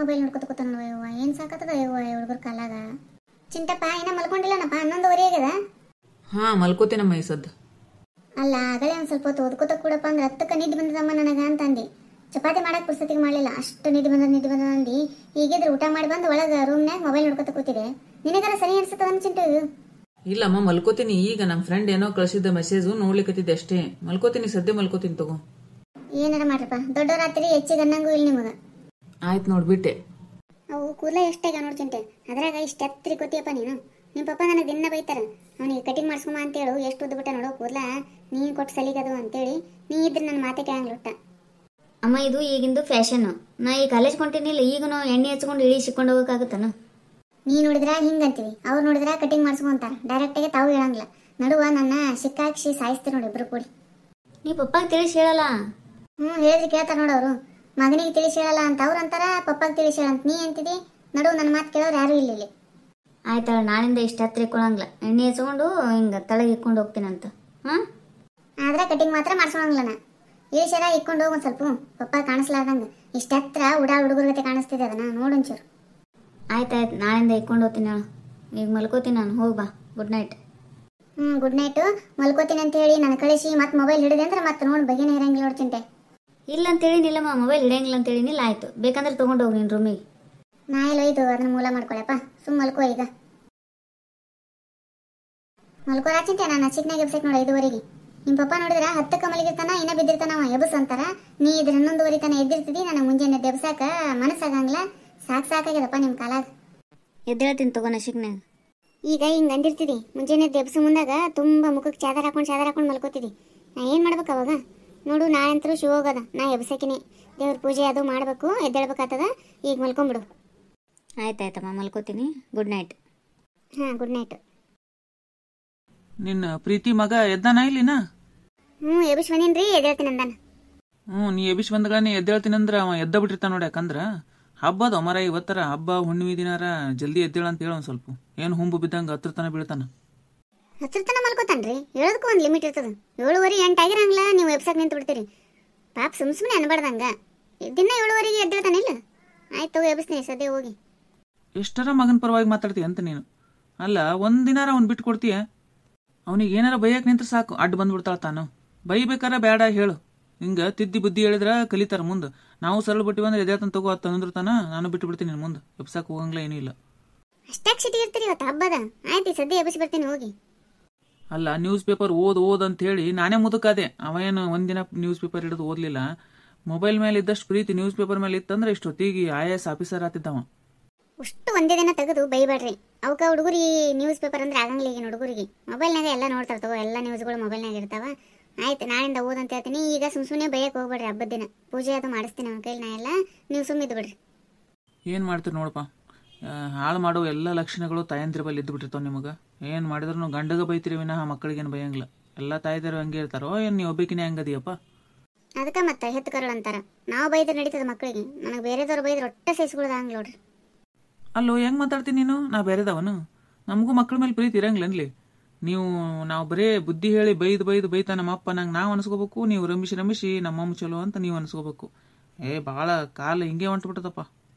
Mobile ನೋಡ್ಕೊತ ಕೂತಾನ ಯವ್ವ. ಏನು ಸಾಕತ್ತದ ಯವ್ವ ಹುಡುಗರ ಕಾಲಾಗ. ಚಿಂಟಪ್ಪ ಇನ್ನ ಮಲ್ಕೊಂಡಿಲ್ಲನಪ್ಪ, 11:30 ಆಗ್ಯದ. ಹಾ ಮಲ್ಕೋತೇನಮ್ಮ ಈ ಸದ್ದು. ಅಲ್ಲ ಆಗಲೇ ಒಂದು ಸ್ವಲ್ಪ ಹೊತ್ತು ಓದ್ಕೋತ ಕೂಡಪ್ಪ ಅಂದ್ರೆ 10ಕ್ಕೆ ನಿದ್ದೆ ಬಂದದಮ್ಮ ನನಗೆ ಅಂತಂದು. ಚಪಾತಿ ಮಾಡಕ್ಕೆ ಪುಸ್ತಕಿಗೆ ಮಾಡಲಿಲ್ಲ, ಅಷ್ಟು ನಿದ್ದೆ ಬಂದ ಅಂದು. ಈಗಿದ್ರೆ ಊಟ ಮಾಡಿ ಬಂದು ಒಳಗೆ ರೂಮ್ನಾಗ ಮೊಬೈಲ್ ನೋಡ್ಕೊತ ಕೂತಿದೆ. ನಿನಗಾರ ಸರಿ ಅನ್ಸುತ್ತದ ಚಿಂಟು? ಇಲ್ಲಮ್ಮ ಮಲ್ಕೋತೀನಿ. ಈಗ ನಮ್ಮ ಫ್ರೆಂಡ್ ಏನೋ ಕಳಿಸಿದ್ದ ಮೆಸೇಜು ನೋಡ್ಲಿಕ್ಕತ್ತಿದ್ದೆ ಅಷ್ಟೇ. ಮಲ್ಕೋತೀನಿ, ಸದ್ಯ ಮಲ್ಕೋತೀನಿ ತಗೋ. ಏನಾರ ಮಾಡ್ರಪ್ಪ, ದೊಡ್ಡವರಾತ್ರಿ ಹೆಚ್ಚಿಗೆ ಅನ್ನಂಗೂ ಇಲ್ಲ ನಿಮಗೆ. ಆಯ್ತು ನೋಡ್ಬಿಟ್ಟೆ. ಅವು ಕೂದಲ ಎಷ್ಟಾಗ ನೋಡಿ ಚಿಂಟೆ, ಅದ್ರಾಗ ಇಷ್ಟು ಎತ್ತರಿ ಕೂತಿಯಪ್ಪ ನೀನು. ನಿಮ್ಮ ಪಪ್ಪ ನನಗೆ ದಿನ ಬೈತಾರ, ಅವನಿಗೆ ಕಟಿಂಗ್ ಮಾಡಿಸ್ಕೊಂಬ ಅಂತೇಳು, ಎಷ್ಟು ಉದ್ದು ಬಿಟ್ಟ ನೋಡೋ ಕೂದಲ, ನೀನು ಕೊಟ್ಟು ಸಲಿಗದು ಅಂತೇಳಿ. ನೀ ಇದ್ರೆ ನನ್ನ ಮಾತೆ ಕೇಳಂಗಿಲ್ಲ. ಅಮ್ಮ ಇದು ಈಗಿಂದು ಫ್ಯಾಷನ್. ನಾ ಈ ಕಾಲೇಜ್ ಕೊಂಟೇನಿಲ್ಲ, ಈಗ ನಾವು ಎಣ್ಣೆ ಹಚ್ಕೊಂಡು ಇಳಿ ಸಿಕ್ಕೊಂಡು ಹೋಗೋಕ್ಕಾಗುತ್ತಾನ? ನೀ ನೋಡಿದ್ರ ಹಿಂಗಂತೀವಿ, ಅವ್ರು ನೋಡಿದ್ರ ಕಟಿಂಗ್ ಮಾಡಿಸ್ಕೊಂತಾರ. ಡೈರೆಕ್ಟಾಗಿ ತಾವು ಹೇಳಂಗಿಲ್ಲ. ನಡುವ ನನ್ನ ಸಿಕ್ಕಾಕ್ಷಿ ಸಾಯಿಸ್ತೀರಿ ನೋಡಿ ಇಬ್ರು ಕೂಡಿ. ನೀ ಪಪ್ಪಾಗ ತಿಳಿಸಿ ಹೇಳಲ್ಲ. ಹೇಳಿದ್ರೆ ಕೇಳ್ತಾರ ನೋಡೋರು. ಮಗನಿಗೆ ತಿಳಿಸಿ ಹೇಳಲ್ಲ ಅಂತ ಅವ್ರು ಅಂತಾರ, ಪಪ್ಪಾಗ ತಿಳಿಸಿ ಹೇಳಂತ ನೀ ಅಂತಿದಿ. ನಡುವ ನನ್ನ ಮಾತು ಕೇಳೋರು ಯಾರು ಇಲ್ಲ ಇಲ್ಲಿ. ಆಯ್ತಾಳ, ನಾಳಿಂದ ಇಷ್ಟ ಹತ್ರ ಇಕ್ಕೊಳಂಗಿಲ್ಲ. ಎಣ್ಣೆ ಹಚ್ಕೊಂಡು ಹಿಂಗೆ ತಲೆಗೆ ಇಕ್ಕೊಂಡು ಹೋಗ್ತೀನಂತ. ಆದ್ರೆ ಕಟಿಂಗ್ ಮಾತ್ರ ಮಾಡ್ಸೋಂಗಿಲ್ಲ. ನಾ ಇಳಿಸ್ಯಾರ ಇಕ್ಕೊಂಡು ಹೋಗಿ ಒಂದು ಸ್ವಲ್ಪ ಪಪ್ಪ ಕಾಣಿಸ್ಲಾರ್ದಂಗೆ. ಇಷ್ಟ ಹತ್ರ ಹುಡುಗರ ಜೊತೆ ಕಾಣಿಸ್ತಿದೆ ಅದನ್ನ ನೋಡೊಂಚೂರು. ಆಯ್ತಾಯ್ತು, ನಾಳಿಂದ ಇಕ್ಕೊಂಡು ಹೋಗ್ತೀನಿ ಹೇಳು. ಈಗ ಮಲ್ಕೋತೀನಿ ನಾನು, ಹೋಗಿ ಬಾ. Good night. Good night. ಮಲ್ಕೋತೀನಿ ಅಂತ ಹೇಳಿ ನಾನು ಕಳಿಸಿ ಮತ್ತೆ ಮೊಬೈಲ್ ಹಿಡಿದೆ ಅಂದ್ರೆ ಮತ್ತೆ ನೋಡಿ ಬಗೆನೇ ಇರಂಗಿಲ್ಲ ನೋಡಿ ಚಿಂಟೆ. ಇಲ್ಲ ಅಂತೇಳಿ ನಿಲ್ಲಮ್ಮ, ಮೊಬೈಲ್ ಹಿಡಿಯಂಗಿಲ್ಲ ಅಂತೇಳಿ ನಿಲ್ಲ. ಆಯ್ತು, ಬೇಕಂದ್ರೆ ತೊಗೊಂಡು ಹೋಗಿ ನಿನ್ನ ರೂಮಿಗೆ. ನಾ ಎಲ್ಲ ಒಯ್ದು ಅದನ್ನ ಮೂಲ ಮಾಡ್ಕೊಳಪ್ಪ. ಸುಮ್ಮ ಮಲ್ಕೋ ಈಗ. ಮಲ್ಕೋರಾ ಚಿಂತೆ, ನಾನು ಹಚ್ಚಿಕ್ನಾಗ ಎಬ್ಸೈಕ್ ನೋಡಿ 5:30ಗೆ. ನಿಮ್ಮ ಪಪ್ಪ ನೋಡಿದ್ರ 10ಕ್ಕೆ ಮಲಗಿರ್ತಾನ, ಇನ್ನ ಬಿದ್ದಿರ್ತಾನ ಅವ ಎಬ್ಸ್ ಅಂತಾರ. ನೀ ಇದ್ರ 11:30 ತನ ಎದ್ದಿರ್ತಿದಿ. ನನಗೆ ಮುಂಜಾನೆ ಎಬ್ಸಾಕ ಮನಸ್ಸಾಗಂಗಿಲ್ಲ. ಸಾಕಾಗ್ಯದಪ್ಪ ನಿಮ್ಮ ಕಾಲಾಗ. ಎದ್ದೇಳ್ತೀನಿ ತಗೋ ನಶಿಕ್ನಾಗ. ಈಗ ಹಿಂಗೆ ಅಂದಿರ್ತಿದಿ, ಮುಂಜಾನೆ ಎಬ್ಸು ಮುಂದಾಗ ತುಂಬ ಮುಖಕ್ಕೆ ಚಾದರ್ ಹಾಕೊಂಡು ಮಲ್ಕೋತಿದಿ. ನಾ ಏನು ಮಾಡ್ಬೇಕು ಅವಾಗ? ನೋಡು ನಾಳೆಂತರೂ ಶಿವ ಹೋಗದ. ನಾ ಎಬ್ಸಕಿನಿ, ದೇವ್ರ ಪೂಜೆ ಅದು ಮಾಡಬೇಕು, ಎದ್ದೇಳ್ಬೇಕಾಗ್ತದ. ಈಗ ಮಲ್ಕೊಂಬಿಡು. ಆಯ್ತಾಯ್ತಮ್ಮ, ಮಲ್ಕೋತೀನಿ. Good night. ಹಾಂ, ಗುಡ್ ನೈಟ್. ನಿನ್ನ ಪ್ರೀತಿ ಮಗ ಎದ್ದಾನ ಇಲ್ಲಿನ? ಎಬ್ಬಿಸ್ ಬಂದಿನ್ರಿ, ಎದ್ದೇಳ್ತೀನಿ ಅಂದಾನ. ನೀ ಎಬ್ಬಿಸ್ ಬಂದಗಳೇ ಎದ್ದೇಳ್ತೀನಂದ್ರ ಅವ ಎದ್ದ ಬಿಟ್ಟಿರ್ತಾನ ನೋಡಿ. ಯಾಕಂದ್ರ ಹಬ್ಬದ ಮರ ಇವತ್ತರ ಹಬ್ಬ ಹುಣ್ಣಿಮೆ ದಿನಾರ ಜಲ್ದಿ ಎದ್ದೇಳ ಅಂತ ಹೇಳ. ಒಂದು ಸ್ವಲ್ಪ ಏನು ಹುಂಬು ಬಿದ್ದಂಗ ಹತ್ರ ತನ ಬೀಳ್ತಾನ. ಹತ್ರ ತನ ಮಲ್ಕೋತಾನ್ರಿ? ಹೇಳೋದಕ್ಕೂ ಒಂದು ಲಿಮಿಟ್ ಇರ್ತದ. 7:30 8 ಆಗಿರಂಗಿಲ್ಲ ನೀವು ಎಬ್ಸಕ್ ನಿಂತು ಬಿಡ್ತೀರಿ. ಪಾಪ ಸುಮ್ಮನೆ ಅನ್ಬಾರ್ದಂಗ. ದಿನ 7:30ಗೆ ಎದ್ದೇಳ್ತಾನಿಲ್ಲ. ಆಯ್ತು ಎಬ್ಬಿಸ್ತೀನಿ ಸದ್ಯ ಹೋಗಿ. ಎಷ್ಟರ ಮಗನ ಪರವಾಗಿ ಮಾತಾಡ್ತೀಯ ಅಂತ ನೀನು. ಅಲ್ಲ ಒಂದಿನಾರ ಅವ್ನು ಬಿಟ್ಟು ಕೊಡ್ತೀಯ? ಅವನಿಗೆ ಏನಾರ ಬೈಯಕ್ಕೆ ನಿಂತ ಸಾಕು, ಅಡ್ಡ ಬಂದ್ಬಿಡ್ತಾಳ ತಾನು. ಬೈಬೇಕಾರ ಬೇಡ ಹೇಳು. ಹಿಂಗೆ ತಿದ್ದಿ ಬುದ್ಧಿ ಹೇಳಿದ್ರ ಕಲಿತಾರ ಮುಂದೆ. ನಾವು ಸರಳ ಬಿಟ್ಟಿವಿ ಅಂದ್ರೆ ಎದೇತನ ತಗೋ ಅತ್ತ ಅಂದ್ರತಾನ. ನಾನು ಬಿಟ್ಟು ಬಿಡ್ತೀನಿ ಮುಂದೆ. ಎಬ್ಸಾಕ್ ಹೋಗಂಗಿಲ್ಲ, ಏನೂ ಇಲ್ಲ. ಅಷ್ಟಾಗಿ ಸಿಟಿ ಇರ್ತೀರಿ ಇವತ್ತು ಹಬ್ಬದ. ಆಯ್ತು ಸದ್ಯ ಎಬ್ಬಿಸಿ ಬರ್ತೀನಿ ಹೋಗಿ. ಅಲ್ಲ ನ್ಯೂಸ್ ಪೇಪರ್ ಓದ್ ಅಂತ ಹೇಳಿ ನಾನೇ ಮುದುಕಾದೆ. ಅವ ಏನು ಒಂದಿನ ನ್ಯೂಸ್ ಪೇಪರ್ ಹಿಡಿದು ಓದ್ಲಿಲ್ಲ. ಮೊಬೈಲ್ ಮೇಲೆ ಇದ್ದಷ್ಟು ಪ್ರೀತಿ ನ್ಯೂಸ್ ಪೇಪರ್ ಮೇಲೆ ಇತ್ತಂದ್ರೆ ಇಷ್ಟೊತ್ತಿಗೆ IAS ಆಫೀಸರ್ ಆತಿದ್ದವ. ಅಷ್ಟು ಒಂದೇ ದಿನ ತೆಗೆದು ಬೈಬೇಡ್ರಿ. ಅವಕ್ಕ ಹುಡುಗರಿಗೆ ನ್ಯೂಸ್ ಪೇಪರ್ ಅಂದ್ರೆ ಆಗಂಗಿಲ್ಲ. ಈಗಿನ ಹುಡುಗರಿಗೆ ಮೊಬೈಲ್ನಾಗ ಎಲ್ಲ ನೋಡ್ತಾರ ತಗೋ. ಎಲ್ಲ ನ್ಯೂಸ್ಗಳು ಮೊಬೈಲ್ನಾಗ ಇರ್ತಾವ. ಆಯ್ತು ನಾಳಿಂದ ಓದಂತ ಹೇಳ್ತೀನಿ. ಈಗ ಸುಮ್ಮನೆ ಬೈಯಕ್ಕೆ ಹೋಗ್ಬೇಡ್ರಿ. ಹಬ್ಬದ ದಿನ ಪೂಜೆ ಅದು ಮಾಡಿಸ್ತೀನಿ ಅವನ ಕೈಲಿ. ನಾ ಎಲ್ಲ ನೀವು ಸುಮ್ಮಿದ್ದು ಬಿಡ್ರಿ. ಏನು ಮಾಡ್ತೀರಿ ನೋಡಪ್ಪ, ಹಾಳು ಮಾಡೋ ಎಲ್ಲ ಲಕ್ಷಣಗಳು ತಾಯಂದ್ರ ಬಲ್ಲಿ ಇದ್ದು ಬಿಟ್ಟಿರ್ತಾವ ನಿಮಗೆ. ಏನು ಮಾಡಿದ್ರು ಗಂಡಗ ಬೈತಿರಿ ವಿನಃ ಮಕ್ಕಳಿಗೇನು ಬೈಯಂಗಿಲ್ಲ. ಎಲ್ಲ ತಾಯಿದರು ಹಂಗೆ ಇರ್ತಾರೋ ಏನು ನೀವು ಒಬ್ಬಕಿನೇ ಹಂಗದಿಯಪ್ಪ? ಅದಕ್ಕೆ ಮತ್ತೆ ಹೆತ್ತು ಕರಳು ಅಂತಾರ. ನಾವು ಬೈದ್ರೆ ನಡೀತದ ಮಕ್ಕಳಿಗೆ. ನನಗೆ ಬೇರೆದವ್ರು ಬೈದ್ರೆ ಒಟ್ಟೆ ಸಹಿಸ್ಕೊಳ್ಳೋದು ಹಂಗೆ ನೋಡ್ರಿ. ಅಲ್ಲೋ ಹೆಂಗೆ ಮಾತಾಡ್ತೀನಿ ನೀನು? ನಾ ಬೇರೆದವನು? ನಮಗೂ ಮಕ್ಕಳ ಮೇಲೆ ಪ್ರೀತಿ ಇರಂಗಿಲ್ಲನ್ಲಿ. ನಾವು ಬರೇ ಬುದ್ಧಿ ಹೇಳಿ ಬೈತಾ ನಮ್ಮಪ್ಪ ನಂಗೆ ನಾವು ಅನ್ಸ್ಕೋಬೇಕು. ನೀವು ರಮಿಸಿ ನಮ್ಮಮ್ಮ ಚಲೋ ಅಂತ ನೀವು ಅನ್ಸ್ಕೋಬೇಕು. ಭಾಳ ಕಾಲ ಹಿಂಗೆ ಹೊಂಟ್ಬಿಟ್ಟದಪ್ಪ.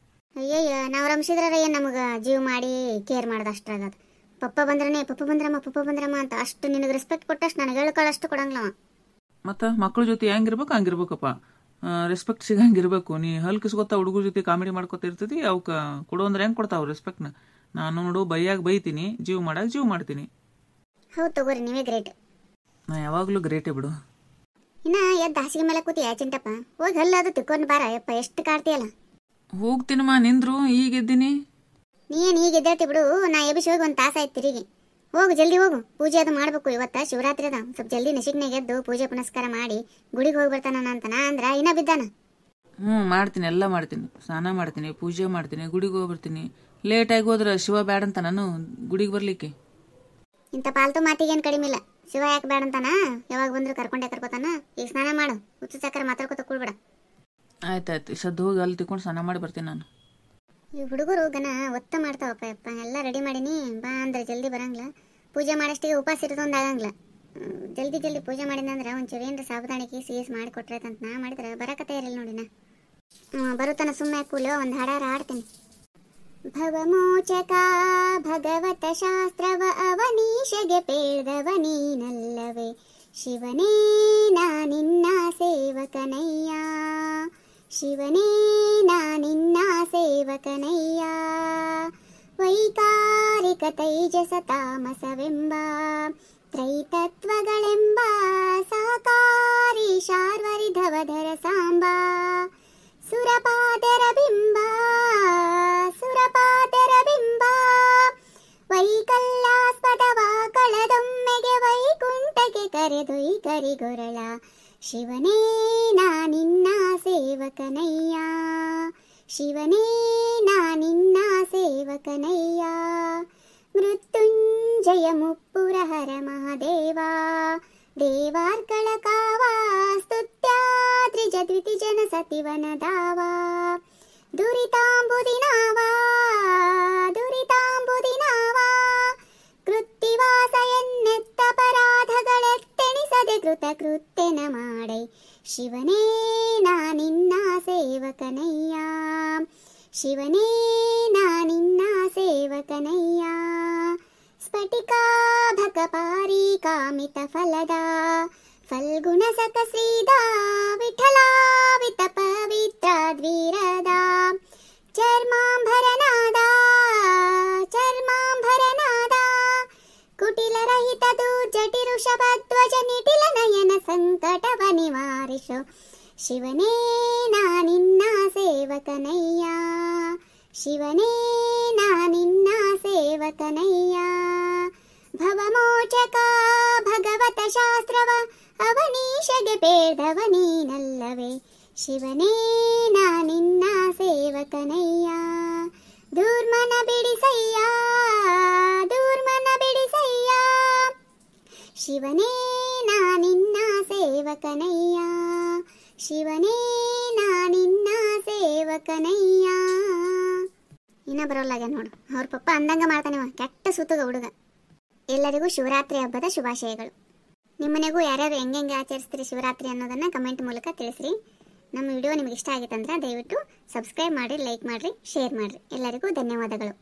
ಅಯ್ಯಯ್ಯ, ನಾವು ರಂಸಿದ್ರ ಏನು ನಮಗೆ ಜೀವ ಮಾಡಿ ಕೇರ್ ಮಾಡೋದು ಅಷ್ಟಾಗದ. ಪಪ್ಪ ಬಂದ್ರಮ್ಮ ಅಂತ ಅಷ್ಟು ನಿನಗೆ ರೆಸ್ಪೆಕ್ಟ್ ಕೊಟ್ಟಷ್ಟು ನನಗೆ ಹೇಳ್ಕೊಳ್ಳೋಷ್ಟು ಕೊಡಂಗಿಲ್ಲವ. ಮತ್ತು ಮಕ್ಕಳ ಜೊತೆ ಹೆಂಗಿರ್ಬೇಕು ಹಂಗಿರ್ಬೇಕಪ್ಪ. ರೆಸ್ಪೆಕ್ಟ್ ಸಿಗಂಗಿರ್ಬೇಕು. ನೀ ಹಲ್ಕಿಸ್ಕೊತಾ ಹುಡುಗರ ಜೊತೆ ಕಾಮಿಡಿ ಮಾಡ್ಕೊತ ಇರ್ತೀವಿ. ಅವಕ್ಕೆ ಕೊಡು ಅಂದ್ರೆ ಹೆಂಗೆ ಕೊಡ್ತಾವ ರೆಸ್ಪೆಕ್ಟ್ನ? ನಾನು ನೋಡು ಬೈಯಾಗ ಬೈತೀನಿ, ಜೀವ ಮಾಡಾಗ ಜೀವ ಮಾಡ್ತೀನಿ. ಹೌದು ತಗೋರಿ, ನೀವೇ ಗ್ರೇಟ್. ನಾ ಯಾವಾಗಲೂ ಗ್ರೇಟೇ ಬಿಡು. ಇನ್ನ ಎದ್ದು ಹಾಸಿಗೆ ಮೇಲೆ ಕೂತಿ ಚಿಂಟಪ್ಪ. ಹೋಗಿ ಹಲ್ಲದು ತಿಕ್ಕೊಂಡು ಬಾರ. ಯಪ್ಪ ಎಷ್ಟು ಕಾಡ್ತೀಯಲ್ಲ. ಹೋಗ್ತೀನಮ್ಮ, ನಿಂದ್ರು ಈಗ ಎದ್ದೀನಿ. ನೀನು ಈಗ ಎದ್ದೇಳ್ತಿ ಬಿಡು. ನಾ ಎಬ್ಬಿಸಿ ಹೋಗಿ ಒಂದು ತಾಸು ಆಯ್ತು ತಿರುಗಿ. ಹೋಗು ಜಲ್ದಿ ಹೋಗು. ಪೂಜೆ ಅದು ಮಾಡ್ಬೇಕು. ಇವತ್ತ ಶಿವರಾತ್ರಿ ಅದ. ಸ್ವಲ್ಪ ಜಲ್ದಿ ನಶಿಕ್ನಾಗ ಎದ್ದು ಪೂಜೆ ಪುನಸ್ಕಾರ ಮಾಡಿ ಗುಡಿಗೆ ಹೋಗಿ ಬರ್ತಾನ ಅಂತ ನಾ ಅಂದ್ರ ಇನ್ನ ಬಿದ್ದಾನ. ಮಾಡ್ತೀನಿ, ಎಲ್ಲ ಮಾಡ್ತೀನಿ. ಸ್ನಾನ ಮಾಡ್ತೀನಿ, ಪೂಜೆ ಮಾಡ್ತೀನಿ, ಗುಡಿಗೆ ಹೋಗಿ ಬರ್ತೀನಿ. ಲೇಟಾಗಿ ಹೋದ್ರೆ ಶಿವ ಬ್ಯಾಡ ಅಂತ ನಾನು ಗುಡಿಗೆ ಬರ್ಲಿಕ್ಕೆ. ಇಂಥ ಪಾಲ್ತು ಮಾತಿಗೇನು ಕಡಿಮೆ ಇಲ್ಲ. ಶಿವ ಯಾಕೆ ಬೇಡ ಅಂತಾನ? ಯಾವಾಗ ಬಂದ್ರು ಕರ್ಕೋತಾನ. ಈಗ ಸ್ನಾನ ಮಾಡು. ಹುಚ್ಚು ಚಕ್ರ ಮಾತಾಡ್ಕೊತ ಕೂಡ್ಬೇಡ. ಆಯ್ತಾಯ್ತು, ಸದ್ದು ಹೋಗಿ ಅಲ್ಲಿ ತಿಳ್ಕೊಂಡು ಸ್ನಾನ ಮಾಡಿ ಬರ್ತೀನಿ ನಾನು. ಈ ಹುಡುಗರು ಗನ ಒತ್ತ ಮಾಡ್ತಾವಪ್ಪ. ಯಪ್ಪ ಎಲ್ಲ ರೆಡಿ ಮಾಡೀನಿ ಬಾ ಅಂದ್ರೆ ಜಲ್ದಿ ಬರಂಗಿಲ್ಲ. ಪೂಜೆ ಮಾಡಷ್ಟಿಗೆ ಉಪವಾಸ ಇರೋದೊಂದು ಆಗಂಗಿಲ್ಲ. ಜಲ್ದಿ ಪೂಜೆ ಮಾಡಿದಂದ್ರೆ ಒಂಚೂರು ಏನ್ರ ಸಾಬುದಾಣಿಕೆ ಸೀಸ್ ಮಾಡಿ ಕೊಟ್ರೈತಂತ ನಾ ಮಾಡಿದ್ರೆ ಬರಕತ್ತೆ ಇರಲಿಲ್ಲ ನೋಡಿನ. ಬರುತ್ತಾನ ಸುಮ್ಮನೆ ಕೂಲು ಒಂದು ಹಾಡಾರ ಹಾಡ್ತೇನೆ. ಭವಮೋಚಕ ಭಗವತ ಶಾಸ್ತ್ರವ ಅವನೀಶಗೆ ಪೇಳ್ದವ ನೀನಲ್ಲವೇ ಶಿವನೇ ನಾ ನಿನ್ನ ಸೇವಕನಯ್ಯ, ಶಿವನೇ ನಾ ನಿನ್ನ ಸೇವಕನಯ್ಯ. ವೈಕಾರಿಕ ತೈಜಸ ತಾಮಸವೆಂಬ ತ್ರೈತತ್ವಗಳೆಂಬ ಸಾಕಾರಿ ಶಾರ್ವರಿಧವಧರ ಸಾಂಬ ಸುರಪಾದರ ಬಿಂಬ ಸುರಪಾದರ ಬಿಂಬ ವೈಕಲ್ಯಾಸ್ಪದವ ಕಳೆದೊಮ್ಮೆಗೆ ವೈಕುಂಠಕ್ಕೆ ಕರೆದೊಯ್ ಕರಿಗೊರಳ ಶಿವನೇ ನಾ ನಿನ್ನ ಸೇವಕನಯ್ಯ, ಶಿವನೇ ನಾ ನಿನ್ನ ಸೇವಕನಯ್ಯ. ಮೃತ್ಯುಂಜಯ ಮುಪ್ಪುರಹರ ಮಹಾದೇವ ದೇವಾರ್ಕಳ ಕಾವ ಸ್ತುತ್ಯಾದ್ರಿಜ ದ್ವಿತಿಜನ ಸತಿವನದಾವ ದುರಿತಾಂಬುದಿನಾವ ದುರಿತಾಂಬುದಿನಾವ ಕೃತ್ತಿವಾಸ ಎನ್ನೆತ್ತಪರಾಧಗಳೆತ್ತೆಣಿಸದೆ ಕೃತ ಕೃತ್ಯನ ಮಾಡೈ ಶಿವನೇ ನಾ ನಿನ್ನ ಸೇವಕನಯ್ಯ, ಶಿವನೇ ನಾ ನಿನ್ನ ಸೇವಕನಯ್ಯ. ಸ್ಫಟಿಕಾಭಕ ಪಾರಿ ಕಾಮಿತ ಫಲದ ಫಲ್ಗುಣ ಸಕ ಶ್ರೀದ ವಿಠಲಾವಿತ ಪವಿತ್ರ ದ್ವೀರದ ಚರ್ಮಾಂಭರನಾದ ಚರ್ಮಾಂಭರನಾದ ಕುಟಿಲರಹಿತ ದುರ್ಜಟಿ ಋಷಭಧ್ವಜ ನಿಟಿಲ ನಯನ ಸಂಕಟವ ನಿವಾರಿಸು ಶಿವನೇ ನಾ ನಿನ್ನ ಸೇವಕನಯ್ಯ, ಶಿವನೇ ನಾ ನಿನ್ನ ಸೇವಕನಯ್ಯ. ಭವಮೋಚಕ ಭಗವತ ಶಾಸ್ತ್ರವ ಅವನೀಶಗೆ ಪೇಳ್ದವ ನೀನಲ್ಲವೇ ಶಿವನೇ ನಾ ನಿನ್ನ ಸೇವಕನಯ್ಯ. ದುರ್ಮನ ಬಿಡಿಸಯ್ಯ ದುರ್ಮನ ಬಿಡಿಸಯ್ಯ ಶಿವನೇ ನಾ ನಿನ್ನ ಸೇವಕನಯ್ಯ, ಶಿವನೇ ನಾ ನಿನ್ನ ಸೇವಕನಯ್ಯ. ಇನ್ನ ಬರೋಲ್ಲಾಗ ನೋಡು, ಅವ್ರ ಪಪ್ಪ ಅಂದಂಗ ಮಾಡ್ತಾನೆ, ಕೆಟ್ಟ ಸುತ್ತಗ ಹುಡುಗ. ಎಲ್ಲರಿಗೂ ಶಿವರಾತ್ರಿ ಹಬ್ಬದ ಶುಭಾಶಯಗಳು. ನಿಮ್ಮನೆಗೂ ಯಾರ್ಯಾರು ಹೆಂಗೆ ಆಚರಿಸ್ತೀರಿ ಶಿವರಾತ್ರಿ ಅನ್ನೋದನ್ನ ಕಮೆಂಟ್ ಮೂಲಕ ತಿಳಿಸ್ರಿ. ನಮ್ಮ ವಿಡಿಯೋ ನಿಮ್ಗೆ ಇಷ್ಟ ಆಗಿತ್ತಂದ್ರೆ ದಯವಿಟ್ಟು ಸಬ್ಸ್ಕ್ರೈಬ್ ಮಾಡಿ, ಲೈಕ್ ಮಾಡಿರಿ, ಶೇರ್ ಮಾಡಿರಿ. ಎಲ್ಲರಿಗೂ ಧನ್ಯವಾದಗಳು.